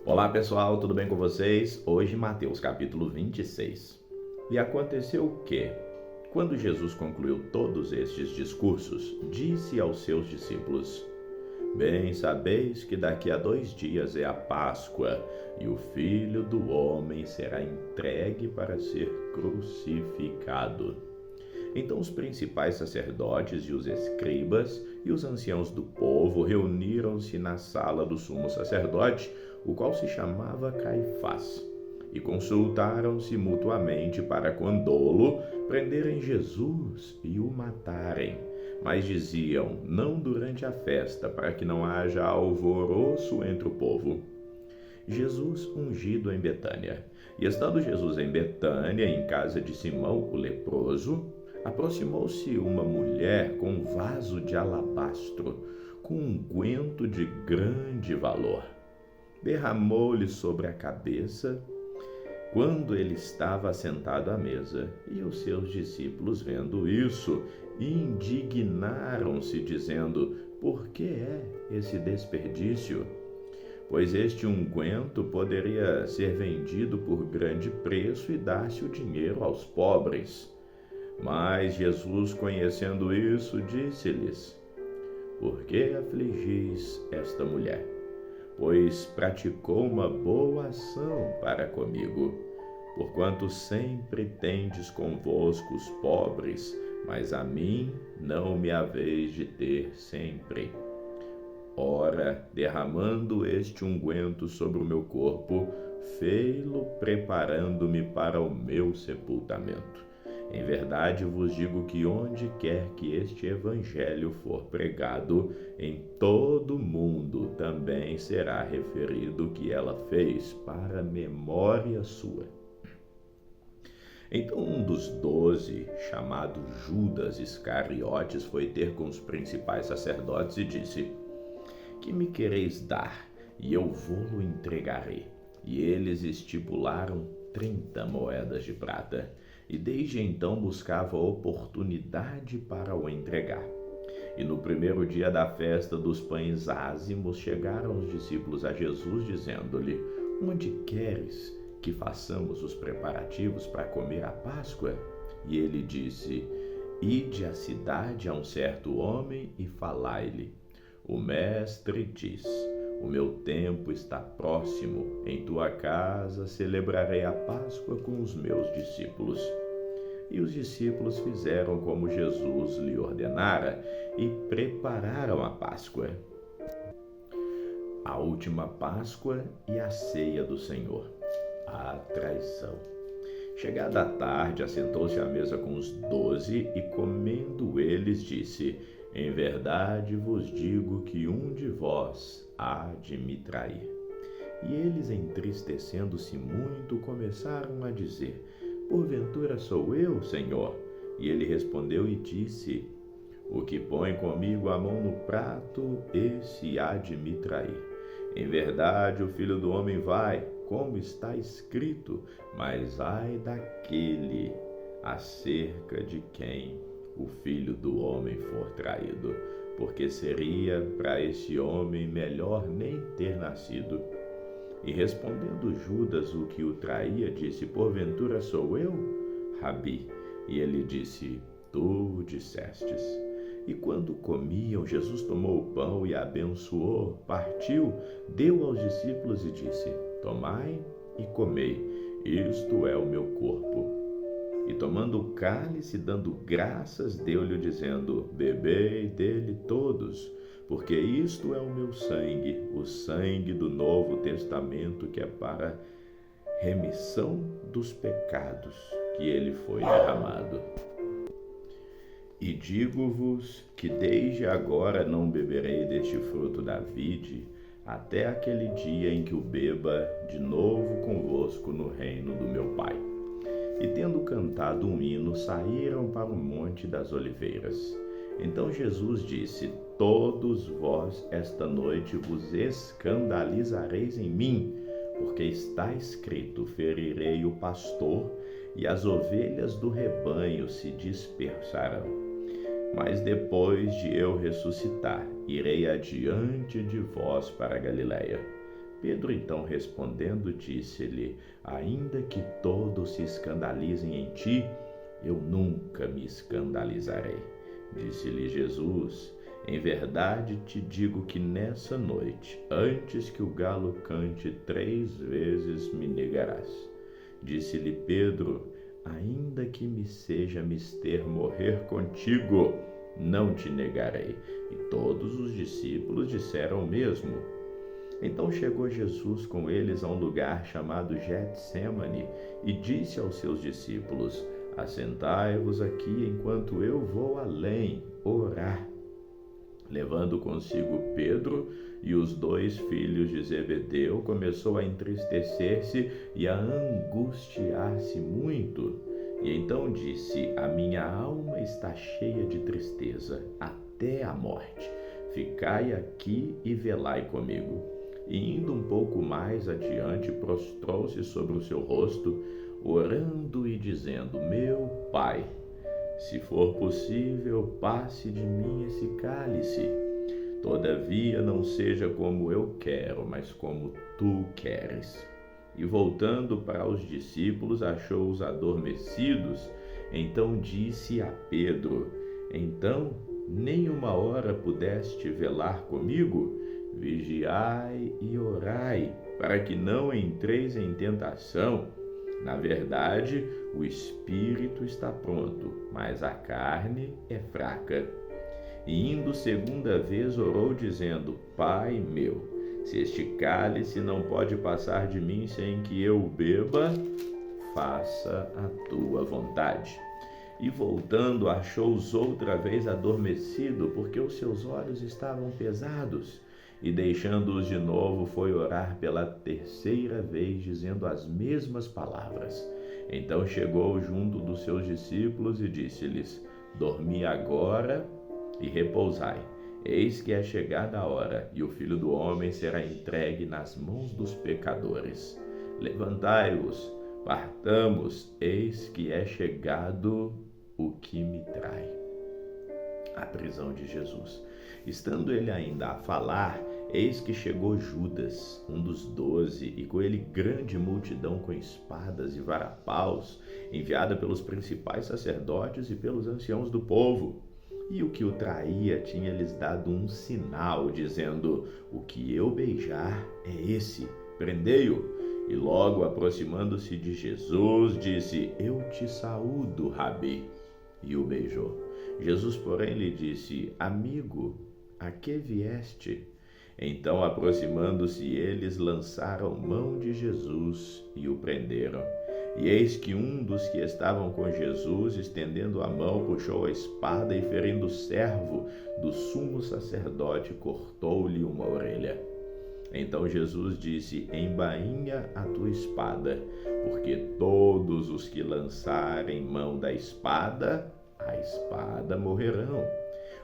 Olá pessoal, tudo bem com vocês? Hoje Mateus capítulo 26. E aconteceu que, quando Jesus concluiu todos estes discursos, disse aos seus discípulos: Bem sabeis que daqui a 2 dias é a Páscoa, e o Filho do Homem será entregue para ser crucificado. Então os principais sacerdotes e os escribas e os anciãos do povo reuniram-se na sala do sumo sacerdote, o qual se chamava Caifás, e consultaram-se mutuamente para, com dolo, prenderem Jesus e o matarem. Mas diziam: não durante a festa, para que não haja alvoroço entre o povo. Jesus ungido em Betânia. E estando Jesus em Betânia, em casa de Simão o leproso, aproximou-se uma mulher com um vaso de alabastro, com unguento de grande valor. Derramou-lhe sobre a cabeça, quando ele estava assentado à mesa. E os seus discípulos, vendo isso, indignaram-se, dizendo: por que é esse desperdício? Pois este unguento poderia ser vendido por grande preço e dar-se o dinheiro aos pobres. Mas Jesus, conhecendo isso, disse-lhes: por que afligis esta mulher? Pois praticou uma boa ação para comigo. Porquanto sempre tendes convosco os pobres, mas a mim não me haveis de ter sempre. Ora, derramando este unguento sobre o meu corpo, fei-lo preparando-me para o meu sepultamento. Em verdade vos digo que onde quer que este evangelho for pregado, em todo o mundo também será referido o que ela fez para memória sua. Então um dos 12, chamado Judas Iscariotes, foi ter com os principais sacerdotes e disse: que me quereis dar, e eu vou-lo entregarei. E eles estipularam 30 moedas de prata, e desde então buscava oportunidade para o entregar. E no primeiro dia da festa dos pães ázimos, chegaram os discípulos a Jesus, dizendo-lhe: onde queres que façamos os preparativos para comer a Páscoa? E ele disse: ide à cidade a um certo homem e falai-lhe: o mestre diz: o meu tempo está próximo, em tua casa celebrarei a Páscoa com os meus discípulos. E os discípulos fizeram como Jesus lhe ordenara e prepararam a Páscoa. A última Páscoa e a ceia do Senhor. A traição. Chegada a tarde, assentou-se à mesa com os 12 e, comendo eles, disse: em verdade vos digo que um de vós há de me trair. E eles, entristecendo-se muito, começaram a dizer: porventura sou eu, Senhor? E ele respondeu e disse: o que põe comigo a mão no prato, esse há de me trair. Em verdade o Filho do Homem vai, como está escrito, mas ai daquele acerca de quem o Filho do Homem for traído, porque seria para esse homem melhor nem ter nascido. E respondendo Judas, o que o traía, disse: porventura sou eu, Rabi? E ele disse: tu dissestes. E quando comiam, Jesus tomou o pão e abençoou, partiu, deu aos discípulos e disse: tomai e comei, isto é o meu corpo. E tomando o cálice, dando graças, deu-lhe, dizendo: bebei dele todos, porque isto é o meu sangue, o sangue do Novo Testamento, que é para remissão dos pecados, que ele foi derramado. E digo-vos que desde agora não beberei deste fruto da vide, até aquele dia em que o beba de novo convosco no reino do meu Pai. E tendo cantado um hino, saíram para o Monte das Oliveiras. Então Jesus disse: todos vós esta noite vos escandalizareis em mim, porque está escrito: ferirei o pastor, e as ovelhas do rebanho se dispersarão. Mas depois de eu ressuscitar, irei adiante de vós para a Galiléia. Pedro então respondendo disse-lhe: ainda que todos se escandalizem em ti, eu nunca me escandalizarei. Disse-lhe Jesus: em verdade te digo que nessa noite, antes que o galo cante 3 vezes, me negarás. Disse-lhe Pedro: ainda que me seja mister morrer contigo, não te negarei. E todos os discípulos disseram o mesmo. Então chegou Jesus com eles a um lugar chamado Getsêmani e disse aos seus discípulos: assentai-vos aqui enquanto eu vou além orar. Levando consigo Pedro e os 2 filhos de Zebedeu, começou a entristecer-se e a angustiar-se muito. E então disse: a minha alma está cheia de tristeza, até a morte. Ficai aqui e velai comigo. E indo um pouco mais adiante, prostrou-se sobre o seu rosto, orando e dizendo: meu Pai, se for possível, passe de mim esse cálice. Todavia não seja como eu quero, mas como tu queres. E voltando para os discípulos, achou-os adormecidos. Então disse a Pedro: então, nem uma hora pudeste velar comigo? Vigiai e orai, para que não entreis em tentação. Na verdade, o espírito está pronto, mas a carne é fraca. E indo 2ª vez, orou, dizendo: Pai meu, se este cálice não pode passar de mim sem que eu o beba, faça a tua vontade. E voltando, achou-os outra vez adormecido, porque os seus olhos estavam pesados. E deixando-os de novo, foi orar pela 3ª vez, dizendo as mesmas palavras. Então chegou junto dos seus discípulos e disse-lhes: dormi agora e repousai. Eis que é chegada a hora, e o Filho do Homem será entregue nas mãos dos pecadores. Levantai-vos, partamos, eis que é chegado o que me trai. A prisão de Jesus. Estando ele ainda a falar, eis que chegou Judas, um dos 12, e com ele grande multidão com espadas e varapaus, enviada pelos principais sacerdotes e pelos anciãos do povo. E o que o traía tinha-lhes dado um sinal, dizendo: o que eu beijar é esse, prendei-o. E logo aproximando-se de Jesus, disse: eu te saúdo, Rabi. E o beijou. Jesus, porém, lhe disse: amigo, a que vieste? Então, aproximando-se eles, lançaram mão de Jesus e o prenderam. E eis que um dos que estavam com Jesus, estendendo a mão, puxou a espada e, ferindo o servo do sumo sacerdote, cortou-lhe uma orelha. Então Jesus disse: embainha a tua espada, porque todos os que lançarem mão da espada, a espada morrerão.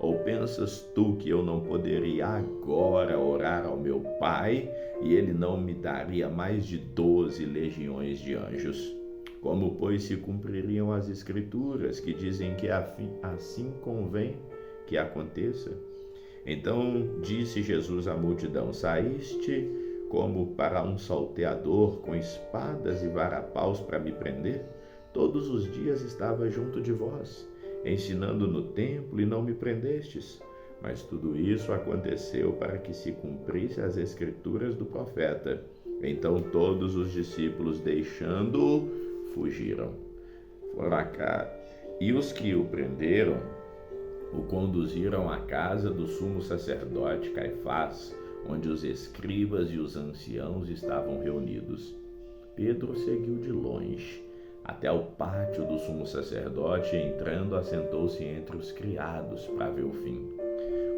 Ou pensas tu que eu não poderia agora orar ao meu Pai, e ele não me daria mais de 12 legiões de anjos? Como, pois, se cumpririam as Escrituras, que dizem que assim convém que aconteça? Então disse Jesus à multidão: saíste como para um salteador com espadas e varapaus para me prender? Todos os dias estava junto de vós, ensinando no templo, e não me prendestes. Mas tudo isso aconteceu para que se cumprisse as Escrituras do profeta. Então todos os discípulos, deixando-o, fugiram. Foram a casa, e os que o prenderam o conduziram à casa do sumo sacerdote Caifás, onde os escribas e os anciãos estavam reunidos. Pedro seguiu de longe até o pátio do sumo sacerdote, e entrando, assentou-se entre os criados para ver o fim.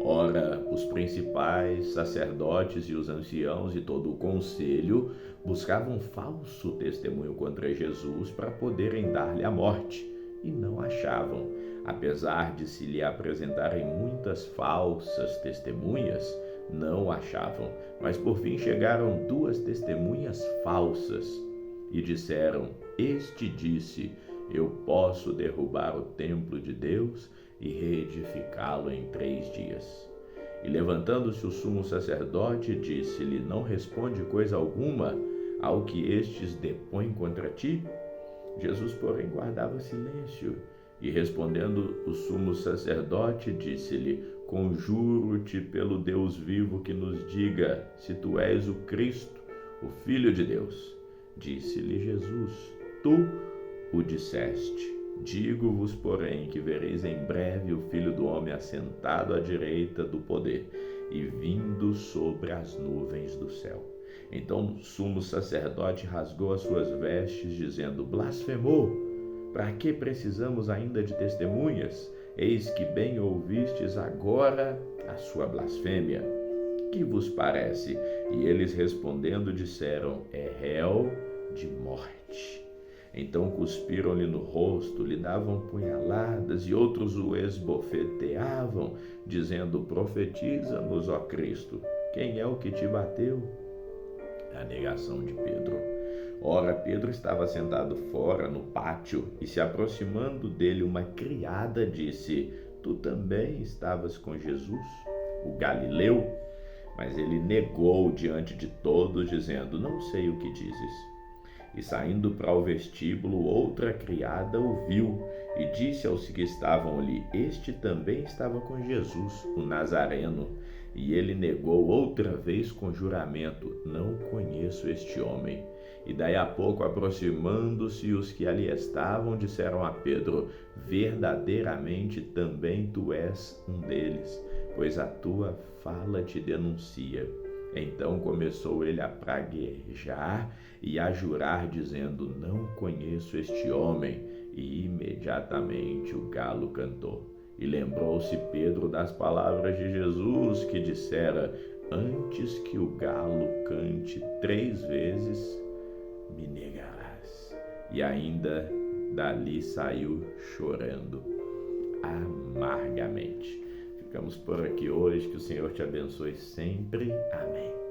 Ora, os principais sacerdotes e os anciãos e todo o conselho buscavam falso testemunho contra Jesus para poderem dar-lhe a morte, e não achavam, apesar de se lhe apresentarem muitas falsas testemunhas. Não achavam, mas por fim chegaram 2 testemunhas falsas e disseram: este disse: eu posso derrubar o templo de Deus e reedificá-lo em 3 dias. E levantando-se o sumo sacerdote, disse-lhe: Não responde coisa alguma ao que estes depõem contra ti? Jesus, porém, guardava silêncio. E respondendo o sumo sacerdote, disse-lhe: Conjuro-te pelo Deus vivo que nos diga se tu és o Cristo, o Filho de Deus. Disse-lhe Jesus: Tu o disseste. Digo-vos, porém, que vereis em breve o Filho do Homem assentado à direita do poder e vindo sobre as nuvens do céu. Então o sumo sacerdote rasgou as suas vestes, dizendo: Blasfemou! Para que precisamos ainda de testemunhas? Eis que bem ouvistes agora a sua blasfêmia. Que vos parece? E eles respondendo disseram: É réu de morte. Então cuspiram-lhe no rosto, lhe davam punhaladas e outros o esbofeteavam, dizendo: Profetiza-nos, ó Cristo, quem é o que te bateu? A negação de Pedro. Ora, Pedro estava sentado fora no pátio e, se aproximando dele, uma criada disse: Tu também estavas com Jesus, o Galileu? Mas ele negou diante de todos, dizendo: Não sei o que dizes. E saindo para o vestíbulo, outra criada o viu e disse aos que estavam ali: Este também estava com Jesus, o Nazareno. E ele negou outra vez com juramento: Não conheço este homem. E daí a pouco, aproximando-se os que ali estavam, disseram a Pedro: Verdadeiramente também tu és um deles, pois a tua fala te denuncia. Então começou ele a praguejar e a jurar, dizendo: Não conheço este homem. E imediatamente o galo cantou. E lembrou-se Pedro das palavras de Jesus, que dissera: Antes que o galo cante 3 vezes, me negarás. E ainda dali saiu chorando amargamente. Ficamos por aqui hoje, que o Senhor te abençoe sempre. Amém.